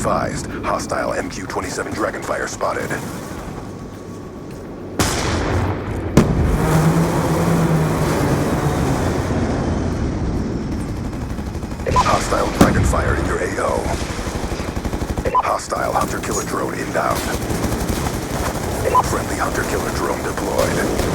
advised. Hostile MQ-27 Dragonfire spotted. Hostile Dragonfire in your AO. Hostile Hunter-Killer drone inbound. Friendly Hunter-Killer drone deployed.